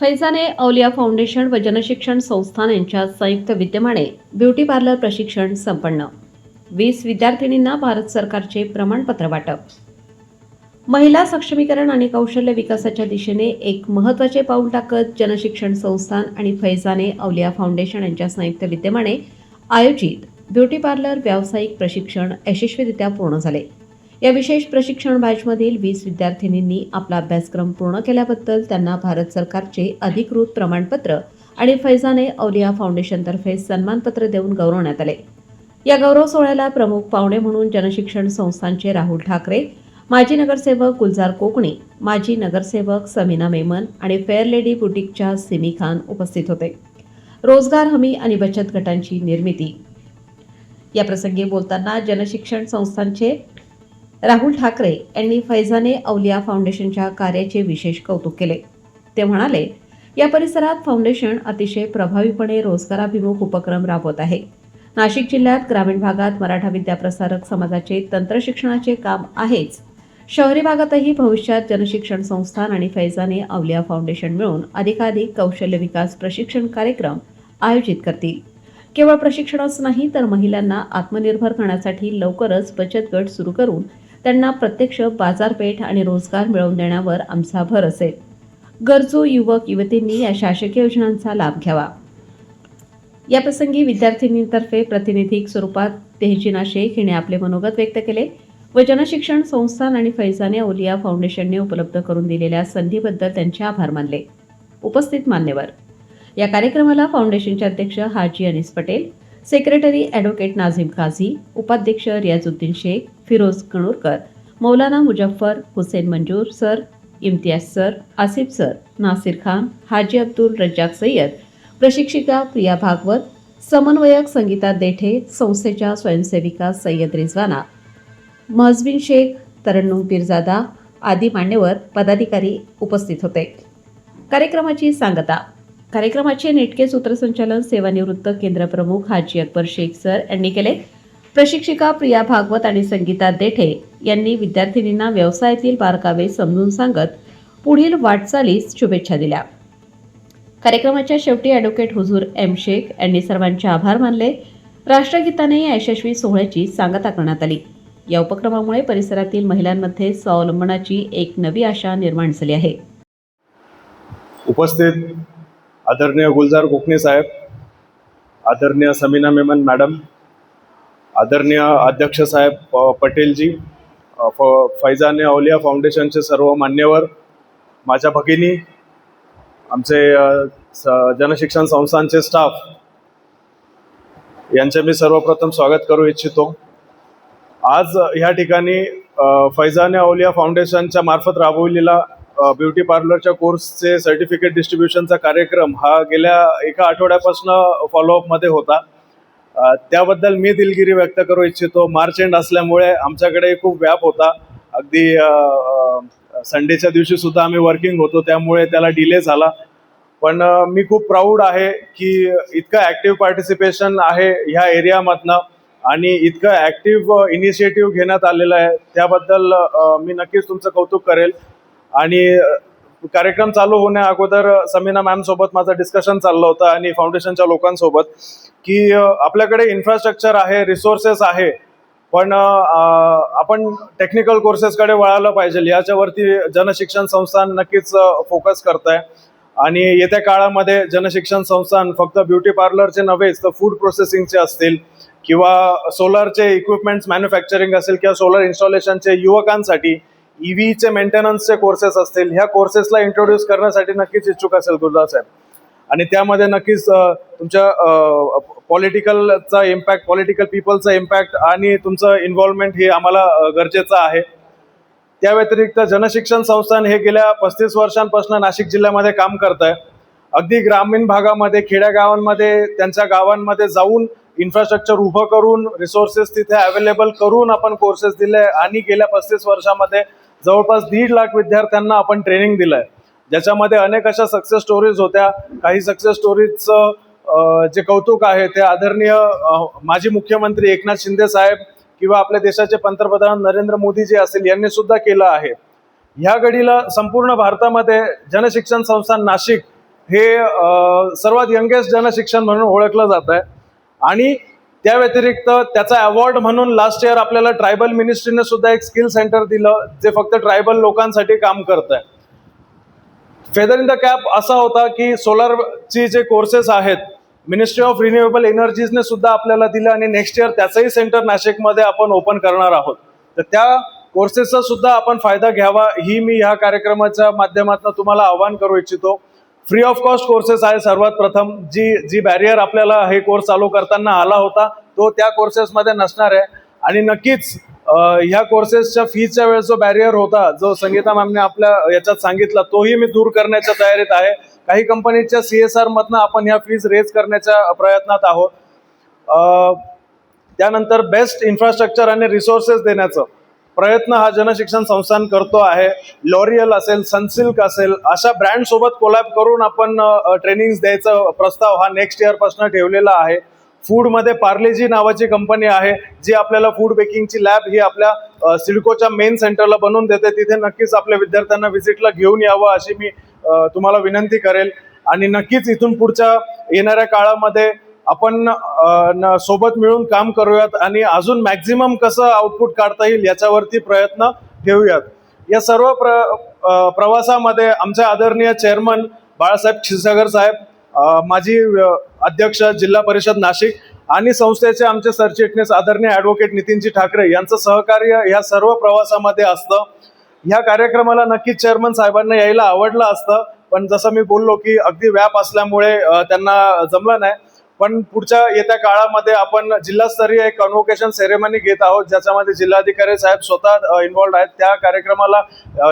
फैजाने औलिया foundation व जनशिक्षण संस्थान यांच्या संयुक्त विद्यमाने ब्युटी पार्लर प्रशिक्षण संपन्न. 20 विद्यार्थिनींना भारत सरकारचे प्रमाणपत्र वाटप. महिला सक्षमीकरण आणि कौशल्य विकासाच्या दिशेने एक महत्त्वाचे पाऊल टाकत जनशिक्षण संस्थान आणि फैजाने औलिया फाउंडेशन यांच्या संयुक्त विद्यमाने आयोजित ब्युटी पार्लर व्यावसायिक प्रशिक्षण यशस्वीरित्या पूर्ण झाले. या विशेष प्रशिक्षण बॅचमधील 20 विद्यार्थिनींनी आपला अभ्यासक्रम पूर्ण केल्याबद्दल त्यांना भारत सरकारचे अधिकृत प्रमाणपत्र आणि फैजाने औलिया फाउंडेशनतर्फे सन्मानपत्र देऊन गौरवण्यात आले. या गौरव सोहळ्याला प्रमुख पाहुणे म्हणून जनशिक्षण संस्थांचे राहुल ठाकरे, माजी नगरसेवक गुलजार कोकणी, माजी नगरसेवक समीना मेमन आणि फेअर लेडी बुटीकच्या सिमी खान उपस्थित होते. रोजगार हमी आणि बचत गटांची निर्मिती या प्रसंगी बोलताना जनशिक्षण संस्थांचे राहुल ठाकरे यांनी फैजाने औलिया फाउंडेशनच्या कार्याचे विशेष कौतुक केले. ते म्हणाले, या परिसरात फाउंडेशन अतिशय प्रभावीपणे रोजगाराभिमुख उपक्रम राबवत आहे. नाशिक जिल्ह्यात ग्रामीण भागात मराठा विद्याप्रसारक समाजाचे तंत्रशिक्षणाचे काम आहेच. शहरी भागातही भविष्यात जनशिक्षण संस्थान आणि फैजाने औलिया फाउंडेशन मिळून अधिकाधिक कौशल्य विकास प्रशिक्षण कार्यक्रम आयोजित करतील. केवळ प्रशिक्षणच नाही तर महिलांना आत्मनिर्भर करण्यासाठी लवकरच बचत गट सुरू करून त्यांना प्रत्यक्ष बाजारपेठ आणि रोजगार मिळवून देण्यावर आमचा भर असेल. गरजू युवक युवतींनी या शासकीय योजनांचा लाभ घ्यावा. या प्रसंगी विद्यार्थिनींतर्फे प्रातिनिधिक स्वरूपात तेहजीना शेख हिने आपले मनोगत व्यक्त केले व जनशिक्षण संस्थान आणि फैजाने औलिया फाउंडेशनने उपलब्ध करून दिलेल्या संधीबद्दल त्यांचे आभार मानले. उपस्थित मान्यवर या कार्यक्रमाला फाउंडेशनचे अध्यक्ष हाजी अनीस पटेल, सेक्रेटरी ॲडव्होकेट नाझीम काझी, उपाध्यक्ष Riyazuddin Shaikh, Firoz Kanurkar, Maulana Muzaffar, Hussain Manzoor sir, Imtiyaz sir, Asif sir, Nasir Khan, Haji Abdul Razzaq Sayyed, प्रशिक्षिका प्रिया भागवत, समन्वयक संगीता देठे, संस्थेच्या स्वयंसेविका सय्यद रिजवाना, महजबीन शेख, तरन्नुम पीरजादा आदी मान्यवर पदाधिकारी उपस्थित होते. कार्यक्रमाची सांगता कार्यक्रमाचे नेटके सूत्रसंचालन सेवानिवृत्त केंद्र प्रमुख हाजी अकबर शेख सर यांनी केले. प्रशिक्षिका प्रिया भागवत आणि संगीता देठे यांनी विद्यार्थिनींना व्यवसायातील बारकावे समजून सांगत पुढील वाटचालीस शुभेच्छा दिल्या. कार्यक्रमाच्या शेवटी ॲडव्होकेट हुजूर एम शेख यांनी सर्वांचे आभार मानले. राष्ट्रगीताने या यशस्वी सोहळ्याची सांगता करण्यात आली. या उपक्रमामुळे परिसरातील महिलांमध्ये स्वावलंबनाची एक नवी आशा निर्माण झाली आहे. उपस्थित आदरणीय गुलजार कोकणी साहेब, आदरणीय समीना मेमन मॅडम, आदरणीय अध्यक्ष साहेब पटेलजी, फैजाने औलिया फाउंडेशनचे सर्व मान्यवर, माझ्या भगिनी, आमचे जनशिक्षण संस्थांचे स्टाफ यांचे मी सर्वप्रथम स्वागत करू इच्छितो. आज ह्या ठिकाणी फैजाने औलिया फाउंडेशनच्या मार्फत राबवलेला ब्युटी पार्लरच्या कोर्सचे सर्टिफिकेट डिस्ट्रीब्युशनचा कार्यक्रम हा गेल्या एका आठवड्यापासून फॉलोअपमध्ये होता. त्याबद्दल मी दिलगिरी व्यक्त करू इच्छितो. मार्च एंड असल्यामुळे आमच्याकडे खूप व्याप होता. अगदी संडेच्या दिवशी सुद्धा आम्ही वर्किंग होतो, त्यामुळे त्याला डिले झाला. पण मी खूप प्राऊड आहे की इतकं ॲक्टिव्ह पार्टिसिपेशन आहे ह्या एरियामधनं आणि इतकं ॲक्टिव्ह इनिशिएटिव्ह घेण्यात आलेलं आहे. त्याबद्दल मी नक्कीच तुमचं कौतुक करेल. आणि कार्यक्रम चालू होण्या अगोदर समीना मॅम सोबत माझं डिस्कशन चाललं होतं आणि फाउंडेशनच्या लोकांसोबत की आपल्याकडे इन्फ्रास्ट्रक्चर आहे, रिसोर्सेस आहे, पण आपण टेक्निकल कोर्सेसकडे वळायला पाहिजे. याच्यावरती जनशिक्षण संस्थान नक्कीच फोकस करत आहे. आणि येत्या काळामध्ये जनशिक्षण संस्थान फक्त ब्युटी पार्लरचे नव्हेच तर फूड प्रोसेसिंगचे असतील किंवा सोलरचे इक्विपमेंट्स मॅन्युफॅक्चरिंग असेल किंवा सोलर इन्स्टॉलेशनचे युवकांसाठी EVचे मेंटेनन्सचे कोर्सेस असतील, ह्या कोर्सेसला इंट्रोड्यूस करण्यासाठी नक्कीच इच्छुक असेल गुलजार साहेब. आणि त्यामध्ये नक्कीच तुमच्या पॉलिटिकलचा इम्पॅक्ट, पॉलिटिकल पीपलचा इम्पॅक्ट आणि तुमचं इन्व्हॉल्वमेंट हे आम्हाला गरजेचं आहे. त्या व्यतिरिक्त जनशिक्षण संस्थान हे गेल्या 35 वर्षांपासून नाशिक जिल्ह्यामध्ये काम करत आहे. अगदी ग्रामीण भागामध्ये, खेड्यागावांमध्ये, त्यांच्या गावांमध्ये जाऊन इन्फ्रास्ट्रक्चर उभं करून, रिसोर्सेस तिथे अवेलेबल करून आपण कोर्सेस दिले आणि गेल्या 35 वर्षामध्ये जवळपास 1.5 लाख विद्यार्थ्यांना आपण ट्रेनिंग दिलं आहे, ज्याच्यामध्ये अनेक अशा सक्सेस स्टोरीज होत्या. काही सक्सेस स्टोरीजचं जे कौतुक आहे ते आदरणीय माजी मुख्यमंत्री एकनाथ शिंदे साहेब किंवा आपल्या देशाचे पंतप्रधान नरेंद्र मोदी जे असतील यांनी सुद्धा केलं आहे. ह्या घडीला संपूर्ण भारतामध्ये जनशिक्षण संस्थान नाशिक हे सर्वात यंगेस्ट जनशिक्षण म्हणून ओळखलं जात आहे. आणि त्या व्यतिरिक्त त्याचा अवॉर्ड म्हणून लास्ट इयर आपल्याला ट्रायबल मिनिस्ट्रीने सुद्धा एक स्किल सेंटर दिलं, जे फक्त ट्रायबल लोकांसाठी काम करत आहे. फेदर इन द कॅप असा होता की सोलारची जे कोर्सेस आहेत मिनिस्ट्री ऑफ रिन्युएबल एनर्जीजने सुद्धा आपल्याला दिलं, आणि नेक्स्ट इयर त्याचंही सेंटर नाशिकमध्ये आपण ओपन करणार आहोत. तर त्या कोर्सेसचा सुद्धा आपण फायदा घ्यावा, ही मी ह्या कार्यक्रमाच्या माध्यमातून तुम्हाला आवाहन करू इच्छितो. फ्री ऑफ कॉस्ट कोर्सेस आहे. सर्वात प्रथम जी बॅरियर आपल्याला हे कोर्स चालू करताना आला होता तो त्या कोर्सेसमध्ये नसणार आहे. आणि नक्कीच ह्या कोर्सेसच्या फीच्या वेळेस जो बॅरियर होता, जो संगीता मॅमने आपल्या याच्यात सांगितला, तोही मी दूर करण्याच्या तयारीत आहे. काही कंपनीच्या CSR मधनं आपण ह्या फीज रेज करण्याच्या प्रयत्नात आहोत. त्यानंतर बेस्ट इन्फ्रास्ट्रक्चर आणि रिसोर्सेस देण्याचं प्रयत्न हा जनशिक्षण संस्थान करतो आहे. लॉरियल असेल, सनसिल्क असेल, अशा ब्रँड सोबत कोलॅब करून आपण ट्रेनिंग द्यायचा प्रस्ताव हा नेक्स्ट इयर पासून ठेवलेला आहे. फूडमध्ये पार्लेजी नावाची कंपनी आहे, जी आपल्याला फूड बेकिंगची लॅब ही आपल्या सिडकोच्या मेन सेंटरला बनवून देते. तिथे नक्कीच आपल्या विद्यार्थ्यांना व्हिजिटला घेऊन यावं अशी मी तुम्हाला विनंती करेल. आणि नक्कीच इथून पुढच्या येणाऱ्या काळामध्ये आपण सोबत मिळून काम करूयात आणि अजून मॅक्झिमम कसं आउटपुट काढता येईल याच्यावरती प्रयत्न ठेवूयात. या सर्व प्रवासामध्ये आमचे आदरणीय चेअरमन बाळासाहेब क्षीरसागर साहेब, माजी अध्यक्ष जिल्हा परिषद नाशिक आणि संस्थेचे आमचे सरचिटणीस आदरणीय ॲडव्होकेट नितीनजी ठाकरे यांचं सहकार्य ह्या सर्व प्रवासामध्ये असतं. ह्या कार्यक्रमाला नक्कीच चेअरमन साहेबांना यायला आवडलं असतं, पण जसं मी बोललो की अगदी व्याप असल्यामुळे त्यांना जमलं नाही. पण पुढच्या येत्या काळामध्ये आपण जिल्हास्तरीय एक कन्व्होकेशन सेरेमनी घेत आहोत, ज्याच्यामध्ये जिल्हाधिकारी साहेब स्वतः इन्व्हॉल्ड आहेत. त्या कार्यक्रमाला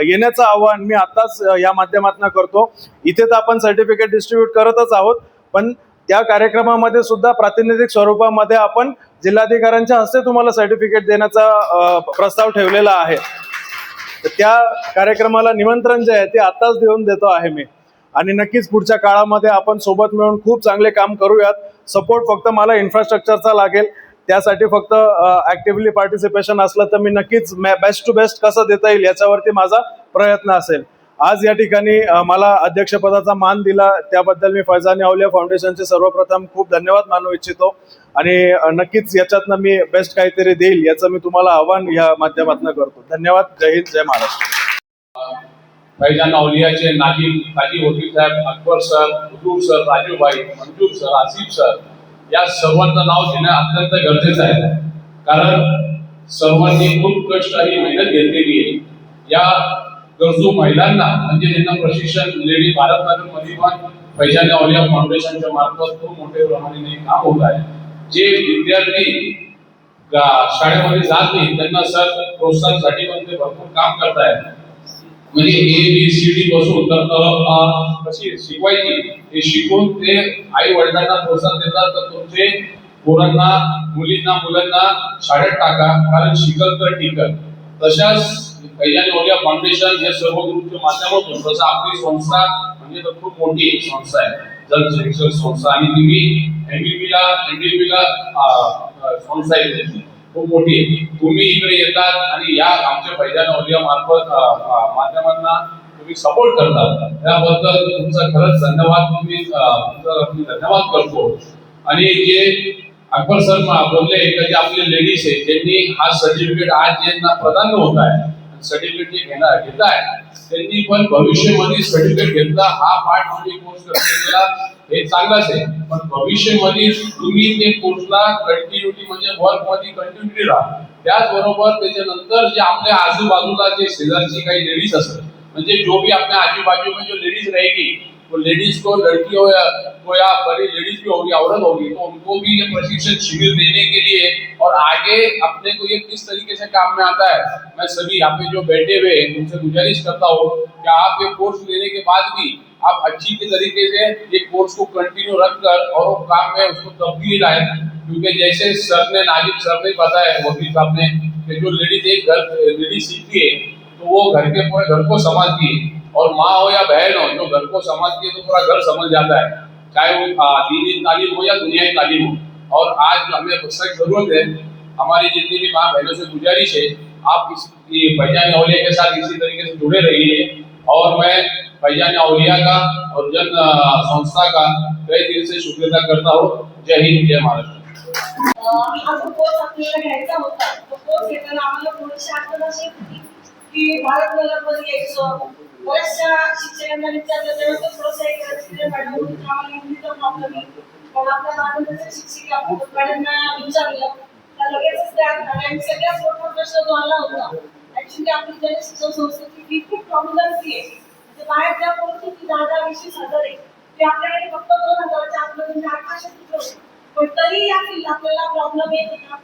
येण्याचं आवाहन मी आताच या माध्यमातून करतो. इथे तर आपण सर्टिफिकेट डिस्ट्रीब्यूट करतच आहोत, पण त्या कार्यक्रमामध्ये सुद्धा प्रातिनिधिक स्वरूपामध्ये आपण जिल्हाधिकाऱ्यांच्या हस्ते तुम्हाला सर्टिफिकेट देण्याचा प्रस्ताव ठेवलेला आहे. तर त्या कार्यक्रमाला निमंत्रण जे आहे ते आताच देऊन देतो आहे मी. आणि नक्कीच पुढच्या काळामध्ये आपण सोबत मिळून खूप चांगले काम करूयात. सपोर्ट फक्त मला इन्फ्रास्ट्रक्चरचा लागेल, त्यासाठी फक्त ॲक्टिव्हली पार्टिसिपेशन असलं तर मी नक्कीच बेस्ट टू बेस्ट कसं देता येईल याच्यावरती माझा प्रयत्न असेल. आज या ठिकाणी मला अध्यक्षपदाचा मान दिला त्याबद्दल मी फैजानी औलिया फाउंडेशनचे सर्वप्रथम खूप धन्यवाद मानू इच्छितो. आणि नक्कीच याच्यातनं मी बेस्ट काहीतरी देईल याचं मी तुम्हाला आव्हान या माध्यमातून करतो. धन्यवाद. जय हिंद, जय महाराष्ट्र. फैजान औलियाचे काजी वकील साहेब, अकबर सर, हुजूर सर, राजूभाई, मंजूर सर, आसिफ सर या सर्वांचं नाव घेणं अत्यंत गरजेचं आहे. कारण सर्वांनी खूप कष्ट आणि मेहनत घेतलेली आहे. या गरजू महिलांना म्हणजे ज्यांना प्रशिक्षण लेडी भारतनगरमध्ये पण फैजान औलिया फाउंडेशनच्या मार्फत खूप मोठ्या प्रमाणाने काम होत आहे. जे विद्यार्थी शाळेमध्ये जात नाही त्यांना सर प्रोत्साहनासाठी पण ते भरपूर काम करतायत. म्हणजे ABCD पासून तर कशी शिकवायची हे शिकून ते आई वडिलांना प्रोत्साहन देतात तर तुमचे पोरांना मुलांना शाळेत टाका, कारण शिकल तर टिकल. तशाच फैजान औलिया फाउंडेशन हे सर्व ग्रुपच्या माध्यमातून तसं आपली संस्था म्हणजे तर खूप मोठी संस्था आहे, जल शिक्षण संस्था. आणि तुम्ही NDP ला संस्था आहे खूप मोठी. तुम्ही इकडे येतात आणि या आमच्या फैजान औलिया मार्फत माध्यमांना तुम्ही सपोर्ट करतात, त्याबद्दल तुमचा खरंच धन्यवाद. तुमचा धन्यवाद करतो. आणि जे अकबर सर बोलले की आपले लेडीज आहे ज्यांनी हा सर्टिफिकेट आज ज्यांना प्रदान होत आहे, सर्टिफिकेट जे घेत आहे त्यांनी पण भविष्यामध्ये सर्टिफिकेट घेतला हा पार्ट मध्ये कोर्स केला हे चांगलाच आहे. पण भविष्यामध्ये तुम्ही ते कोर्सला कंटिन्युटी म्हणजे वर्क मध्ये कंटिन्युटी राहा. त्याचबरोबर त्याच्यानंतर जे आपल्या आजूबाजूला जे शेजारची काही लेडीज असतात म्हणजे जो भी अपने आजू बाजू में जो लेडीज रहेगी वो लेडीज को लड़की हो या बड़ी लेडीज भी होगी, औरत होगी, तो उनको भी ये प्रशिक्षण शिविर देने के लिए और आगे अपने को ये किस तरीके से काम में आता है, मैं सभी यहाँ पे जो बैठे हुए हैं उनसे गुजारिश करता हूँ कि आप ये कोर्स लेने के बाद भी आप अच्छी तरीके से ये कोर्स को कंटिन्यू रखकर और वो काम में उसको तब्दीली लाए. क्योंकि जैसे सर ने नाजिब सर ने बताया वकील साहब ने कि जो लेडीज सीखती है तो वो घर के पूरे घर को समझती है, और माँ हो या बहन हो जो घर को समझती है तो पूरा घर समझ जाता है, चाहे वो दीनी तालीम हो या दुनियावी तालीम हो. और आज हमें सख्त जरूरत है, हमारी जितनी भी माँ बहनों से गुजारिश है आप इस फैजान औलिया के साथ इसी तरीके से जुड़े रहिए. और मैं फैजान औलिया का और जन संस्था का तहे दिल से शुक्रिया करता हूँ। जय हिंद, जय महाराष्ट्र। हा जो कोर्स आपल्याला घ्यायचा होता तो कोर्स घेताना आम्हाला थोडीशी आठवण अशी होती की भारत नगरमध्ये यायचं, बऱ्याचशा शिक्षकांना विचारलं तेव्हा तो थोडंसं एक रजिस्टर मॅडम आम्हाला हिंदीचा प्रॉब्लेम आहे, पण आपल्या माध्यमाच्या शिक्षिका मॅडमना विचारलं तर लगेचच त्या आणि सगळ्यात मोठा प्रश्न जो आला होता ऍक्च्युली आपली जनशिक्षण संस्थेची फी खूप प्रॉब्लेम फी आहे, म्हणजे बाहेर ज्या कोर्सची फी 10,000-20,000 आहे ती आपल्याकडे फक्त 2,000च्या आतमध्ये 800 रुपये, पण तरी या फील्ड आपल्याला प्रॉब्लेम येत होता.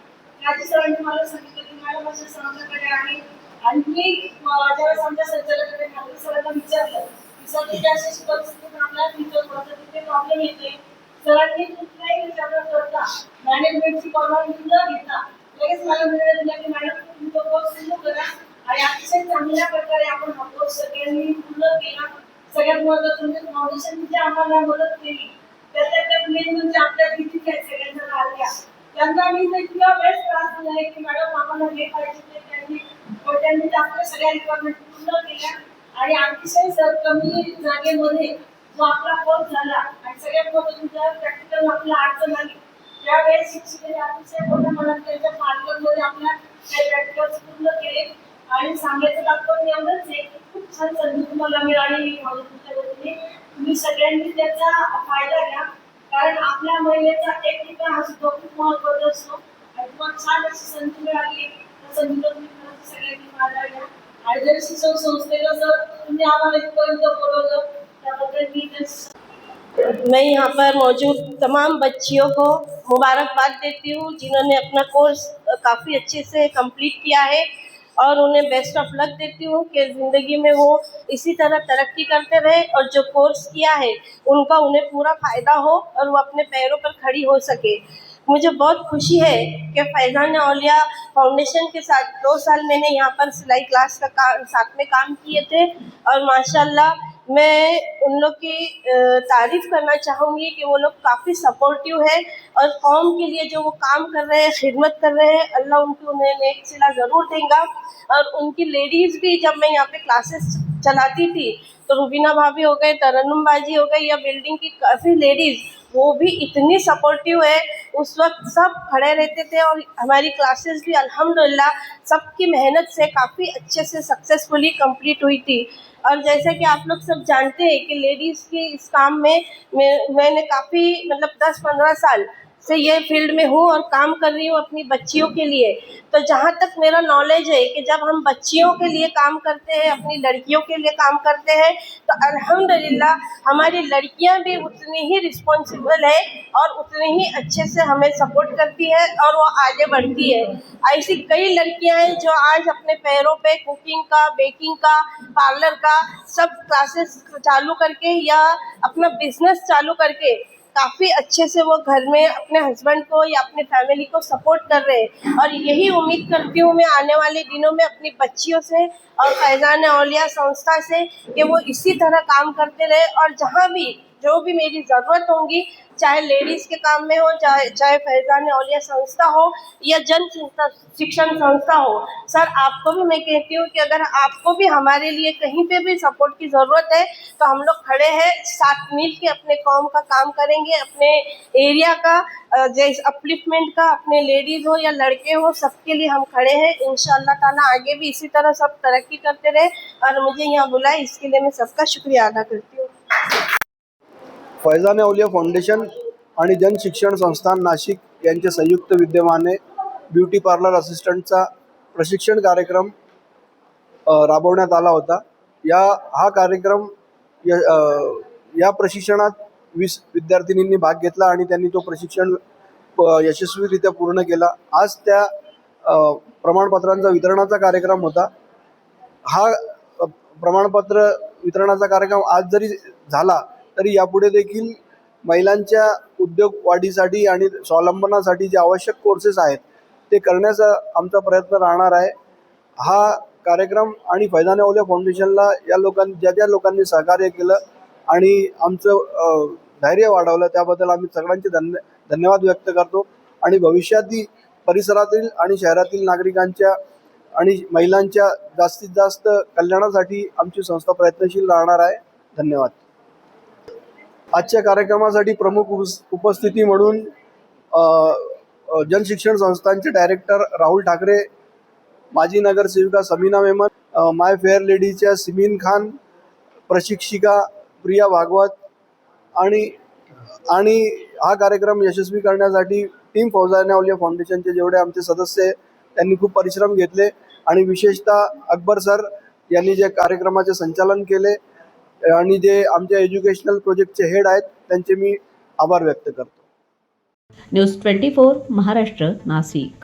राजे सरांनी मला सांगितलं की मॅडम अशा सरांच्याकडे आहे आणि मी ज्यावेळेस आमच्या संचालकाकडे राजे सरांना विचारलं की सर तिथे अशी परिस्थितीत आपल्याला फीचर पडतं तिथे प्रॉब्लेम येते. सरांनी कुठलाही विचार न करता मॅनेजमेंटची परवानगी न घेता लगेच मला निर्णय दिला की मॅडम तुम्ही तो कोर्स सुरू करा आणि अतिशय चांगल्या प्रकारे आपण हा कोर्स सगळ्यांनी पूर्ण केला. सगळ्यात महत्त्वाचं म्हणजे फाउंडेशनने जे आम्हाला मदत केली त्याच्यात मेन म्हणजे आपल्या तिथे सगळ्यांना आल्या त्यांना मी इतका वेळेस त्रास दिला आहे की मॅडम आम्हाला हे पाहिजे ते त्यांनी आपल्या सगळ्या रिक्वायरमेंट पूर्ण केल्या आणि अतिशय कमी जागेमध्ये जो आपला कोर्स झाला आणि सगळ्यात महत्त्वाचं प्रॅक्टिकल आपल्याला अडचण आली त्यावेळेस शिक्षकांनी अतिशय मोठ्या मनात त्यांच्या मार्गामध्ये आपल्या काही प्रॅक्टिकल्स पूर्ण केले आणि सांगायचं तात्पर्य एवढंच आहे की खूप छान संधी तुम्हाला मिळाली तुमच्या वतीने. तुम्ही सगळ्यांनी त्याचा फायदा घ्या कारण आपल्या महिलेचा एक ठिकाण हा सुद्धा खूप महत्त्वाचा असतो आणि तुम्हाला छान अशी संधी मिळाली त्या संधीचा तुम्ही खरंच सगळ्यांनी फायदा घ्या आणि जर शिक्षण संस्थेला जर तुम्ही आम्हाला इथपर्यंत बोलवलं त्याबद्दल मी मैं यहाँ पर मौजूद तमाम बच्चियों को मुबारकबाद देती हूँ जिन्होंने अपना कोर्स काफ़ी अच्छे से कंप्लीट किया है और उन्हें बेस्ट ऑफ लक देती हूँ कि ज़िंदगी में वो इसी तरह तरक्की करते रहे और जो कोर्स किया है उनका उन्हें पूरा फ़ायदा हो और वो अपने पैरों पर खड़ी हो सके। मुझे बहुत खुशी है कि फैज़ान औलिया फाउंडेशन के साथ 2 साल मैंने यहाँ पर सिलाई क्लास का साथ में काम किए थे और माशाल्लाह मैं उन लोग की तारीफ़ करना चाहूँगी कि वो लोग काफ़ी सपोर्टिव है और कौम के लिए जो वो काम कर रहे हैं खिदमत कर रहे हैं अल्लाह उन्हें नेक सिला ज़रूर देगा। और उनकी लेडीज़ भी जब मैं यहाँ पे क्लासेस चलाती थी तो रुबीना भाभी हो गए, तरन्नुम बाजी हो गई या बिल्डिंग की काफ़ी लेडीज़ वो भी इतनी सपोर्टिव है। उस वक्त सब खड़े रहते थे और हमारी क्लासेस भी अल्हम्दुलिल्लाह सबकी मेहनत से काफ़ी अच्छे से सक्सेसफुली कंप्लीट हुई थी। और जैसा कि आप लोग सब जानते हैं कि लेडीज़ के इस काम में मैंने काफ़ी मतलब 10-15 साल से ये फील्ड में हूँ और काम कर रही हूँ अपनी बच्चियों के लिए। तो जहाँ तक मेरा नॉलेज है कि जब हम बच्चियों के लिए काम करते हैं, अपनी लड़कियों के लिए काम करते हैं तो अल्हम्दुलिल्लाह हमारी लड़कियाँ भी उतनी ही रिस्पॉन्सिबल है और उतनी ही अच्छे से हमें सपोर्ट करती है और वो आगे बढ़ती है। ऐसी कई लड़कियाँ हैं जो आज अपने पैरों पे कुकिंग का, बेकिंग का, पार्लर का सब क्लासेस चालू करके या अपना बिजनेस चालू करके काफ़ी अच्छे से वो घर में अपने हस्बैंड को या अपने फैमिली को सपोर्ट कर रहे हैं। और यही उम्मीद करती हूँ मैं आने वाले दिनों में अपनी बच्चियों से और फैज़ान औलिया संस्था से कि वो इसी तरह काम करते रहे और जहाँ भी जो भी मेरी ज़रूरत होंगी चाहे लेडीज़ के काम में हो चाहे फैज़ान औलिया संस्था हो या जन शिक्षण संस्था हो। सर आपको भी मैं कहती हूँ कि अगर आपको भी हमारे लिए कहीं पे भी सपोर्ट की ज़रूरत है तो हम लोग खड़े हैं, साथ मिल के अपने कौम का काम करेंगे, अपने एरिया का जैसे अपलिफ्टमेंट का, अपने लेडीज़ हो या लड़के हो सबके लिए हम खड़े हैं। इंशाअल्लाह ताला आगे भी इसी तरह सब तरक्की करते रहे और मुझे यहाँ बुलाए इसके लिए मैं सबका शुक्रिया अदा करती हूँ। फैज़ान औलिया फाउंडेशन आणि जन शिक्षण संस्थान नाशिक यांच्या संयुक्त विद्यमाने ब्युटी पार्लर असिस्टंटचा प्रशिक्षण कार्यक्रम राबवण्यात आला होता। हा कार्यक्रम या प्रशिक्षणात 20 विद्यार्थिनींनी भाग घेतला आणि त्यांनी तो प्रशिक्षण यशस्वीरित्या पूर्ण केला। आज त्या प्रमाणपत्रांचा वितरणाचा कार्यक्रम होता। हा प्रमाणपत्र वितरणाचा कार्यक्रम आज जरी झाला तरी यापुढे देखील महिलांच्या उद्योग वाढीसाठी आणि स्वावलंबनासाठी जे आवश्यक कोर्सेस आहेत ते करण्याचा आमचा प्रयत्न राहणार आहे। हा कार्यक्रम आणि फैज़ान औलिया फाउंडेशनला ज्या लोकांनी सहकार्य केलं आणि आमचं धैर्य वाढवलं त्याबद्दल आम्ही सगळ्यांचे धन्यवाद व्यक्त करतो आणि भविष्यातील परिसरातील आणि शहरातील नागरिकांच्या आणि महिलांच्या जास्तीत जास्त कल्याणासाठी आमची संस्था प्रयत्नशील राहणार आहे। धन्यवाद. आजच्या कार्यक्रमासाठी प्रमुख उपस्थिती म्हणून जनशिक्षण संस्थांचे डायरेक्टर राहुल ठाकरे, माजी नगरसेविका समीना मेमन, माय फेअर लेडीच्या सिमीन खान, प्रशिक्षिका प्रिया भागवत आणि हा कार्यक्रम यशस्वी करण्यासाठी टीम फौजाने औलिया फाउंडेशनचे जेवढे आमचे सदस्य आहे त्यांनी खूप परिश्रम घेतले आणि विशेषतः अकबर सर यांनी जे कार्यक्रमाचे संचालन केले आणि जे आमच्या एज्युकेशनल प्रोजेक्टचे हेड आहेत त्यांचे मी आभार व्यक्त करतो. न्यूज 24 महाराष्ट्र, नाशिक.